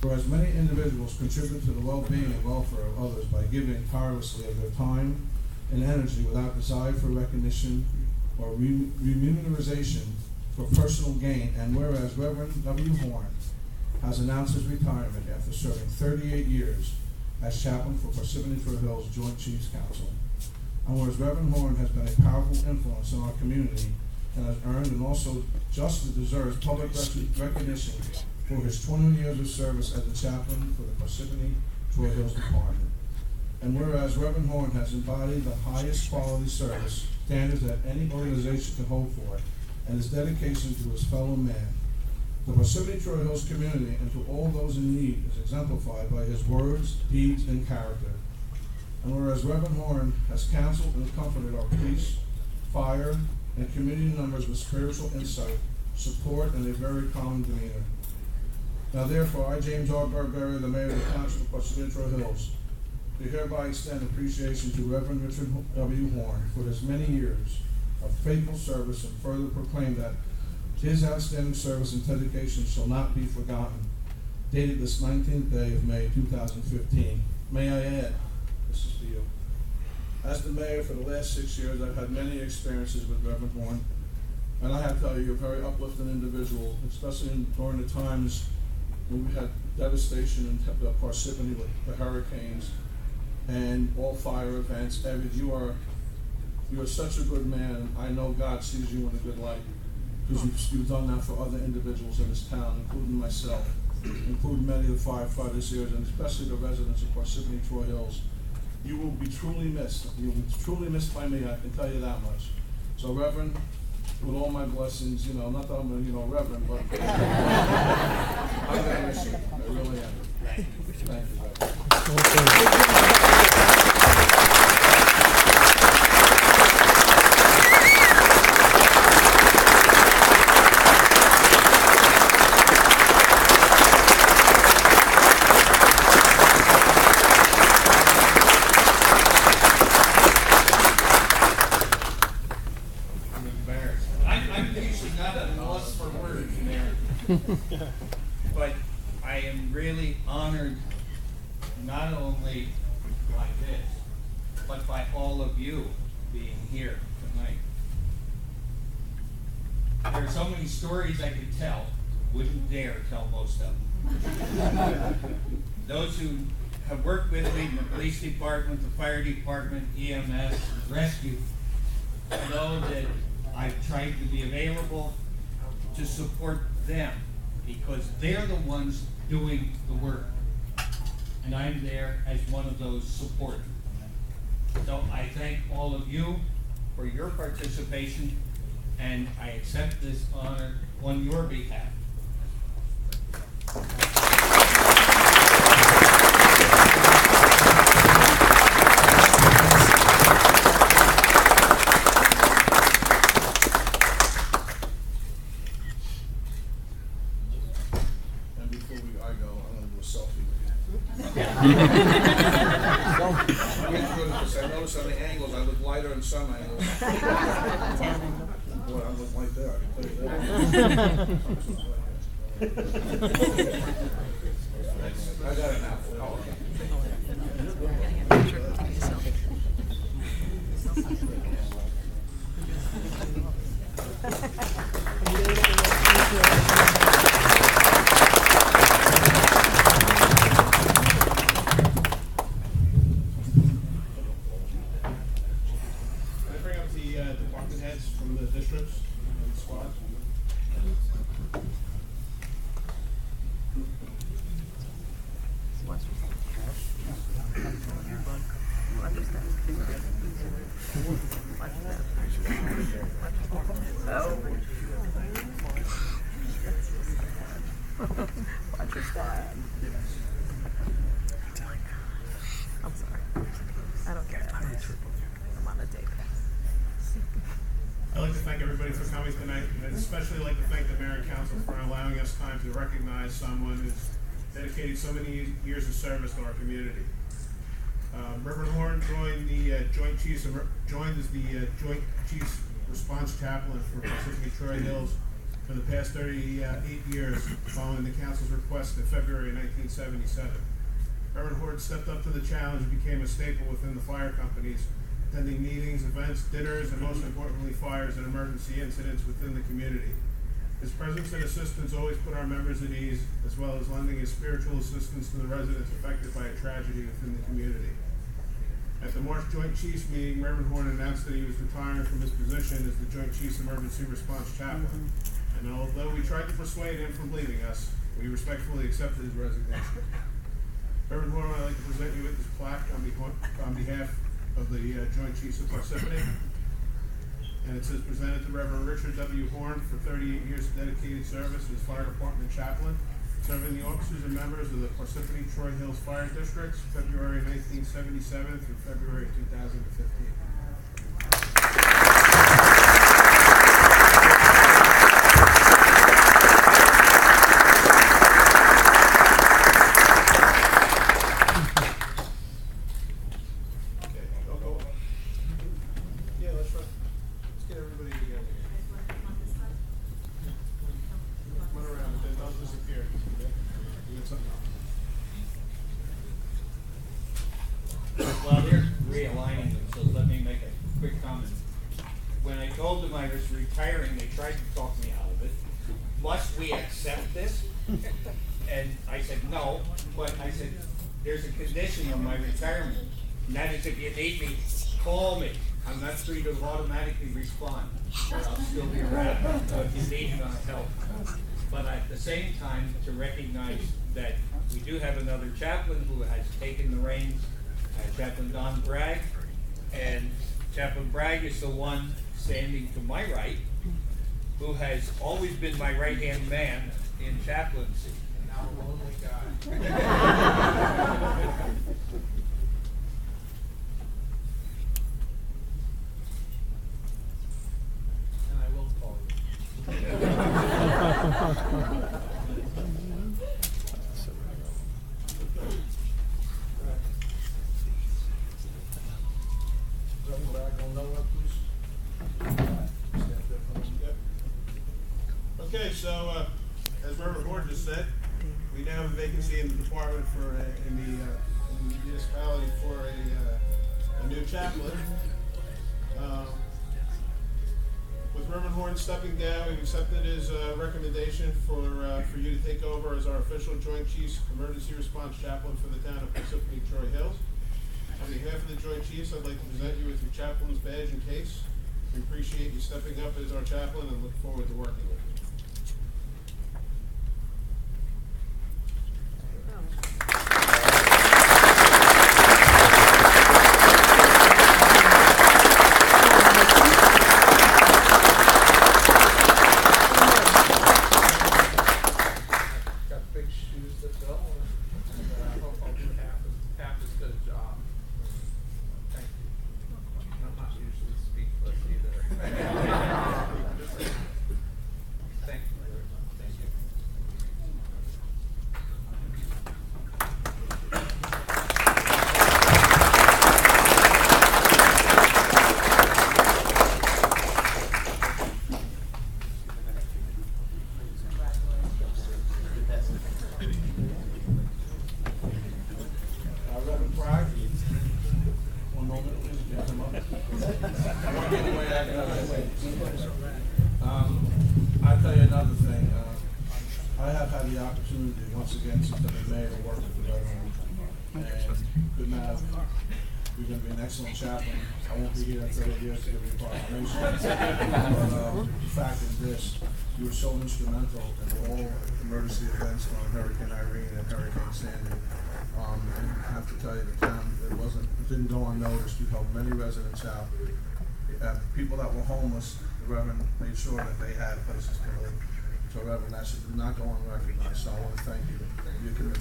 Whereas many individuals contribute to the well-being and welfare of others by giving tirelessly of their time and energy without desire for recognition or remuneration for personal gain, and whereas Reverend W. Horn has announced his retirement after serving 38 years as chaplain for Parsippany Troy Hills Joint Chiefs Council, and whereas Reverend Horn has been a powerful influence in our community and has earned and also justly deserves public recognition for his 20 years of service as a chaplain for the Parsippany Troy Hills Department. And whereas Reverend Horn has embodied the highest quality service standards that any organization can hope for, and his dedication to his fellow man, the Parsippany Troy Hills community and to all those in need is exemplified by his words, deeds, and character. And whereas Reverend Horn has counseled and comforted our police, fire, and community members with spiritual insight, support, and a very calm demeanor. Now therefore, I, James R. Barberio, the Mayor of the Township of Parsippany Troy Hills, do hereby extend appreciation to Reverend Richard W. Horn for his many years of faithful service, and further proclaim that his outstanding service and dedication shall not be forgotten. Dated this 19th day of May 2015. May I add, this is for you. As the mayor for the last 6 years, I've had many experiences with Reverend Horn, and I have to tell you, you're a very uplifting individual, especially during the times when we had devastation in Parsippany with the hurricanes and all fire events. Evan, you are such a good man. I know God sees you in a good light, because you've done that for other individuals in this town, including myself, including many of the firefighters here, and especially the residents of Parsippany Troy Hills. You will be truly missed. You will be truly missed by me, I can tell you that much. So, Reverend, with all my blessings, not that I'm a, Reverend, but I'm going to miss you. I really am. Thank you, Reverend. But I am really honored, not only by this, but by all of you being here tonight. There are so many stories I could tell, wouldn't dare tell most of them. Those who have worked with me in the police department, the fire department, EMS, rescue, know that I've tried to be available to support them, because they're the ones doing the work, and I'm there as one of those supporters. So I thank all of you for your participation, and I accept this honor on your behalf. I noticed on the angles I look lighter in some angles. Boy, I look like that, I can tell you that. I got it now. Oh, okay. I'm sorry. I don't get it. I'm on a day pass. I'd like to thank everybody for coming tonight, and I'd especially like to thank the Mayor and Council for allowing us time to recognize someone who's dedicated so many years of service to our community. Reverend Horn joined the joined as the Joint Chiefs Response Chaplain for Parsippany Troy Hills for the past 38 years following the council's request in February 1977. Rev Horn stepped up to the challenge and became a staple within the fire companies, attending meetings, events, dinners, and most importantly, fires and emergency incidents within the community. His presence and assistance always put our members at ease, as well as lending his spiritual assistance to the residents affected by a tragedy within the community. At the March Joint Chiefs meeting, Rev Horn announced that he was retiring from his position as the Joint Chiefs Emergency Response Chaplain. And although we tried to persuade him from leaving us, we respectfully accepted his resignation. Rev Horn, I'd like to present you with this plaque on behalf of the Joint Chiefs of Parsippany. And it says, presented to Reverend Richard W. Horn for 38 years of dedicated service as Fire Department Chaplain, serving the officers and members of the Parsippany Troy Hills Fire Districts, February 1977 through February 2015. Well, they're realigning them, so let me make a quick comment. When I told them I was retiring, they tried to talk me out of it. Must we accept this? And I said, no, but I said, there's a condition on my retirement. And that is if you need me, call me. I'm not free to automatically respond, but I'll still be around, so if you need my help. But at the same time, to recognize that we do have another chaplain who has taken the reins, Chaplain Don Bragg, and Chaplain Bragg is the one standing to my right, who has always been my right-hand man in chaplaincy. And now a lonely guy. And I will call you. Okay, so as Rev Horn just said, we now have a vacancy in the department for in the municipality for a new chaplain. With Rev Horn stepping down, we've accepted his recommendation for you to take over as our official Joint Chiefs Emergency Response Chaplain for the town of Parsippany Troy Hills. On behalf of the Joint Chiefs, I'd like to present you with your chaplain's badge and case. We appreciate you stepping up as our chaplain and look forward to working with you. I'll tell you another thing. I have had the opportunity once again since I've been mayor to work with the Rev Horn, and couldn't have. You're going to be an excellent chaplain. I won't be here in 30 years to give you a proclamation. But the fact is this: you were so instrumental in all emergency events on Hurricane Irene and Hurricane Sandy. And I have to tell you, the town, it didn't go unnoticed. You helped many residents out. People that were homeless, the Reverend made sure that they had places to live. So Reverend, that should not go unrecognized. So I want to thank you for your commitment.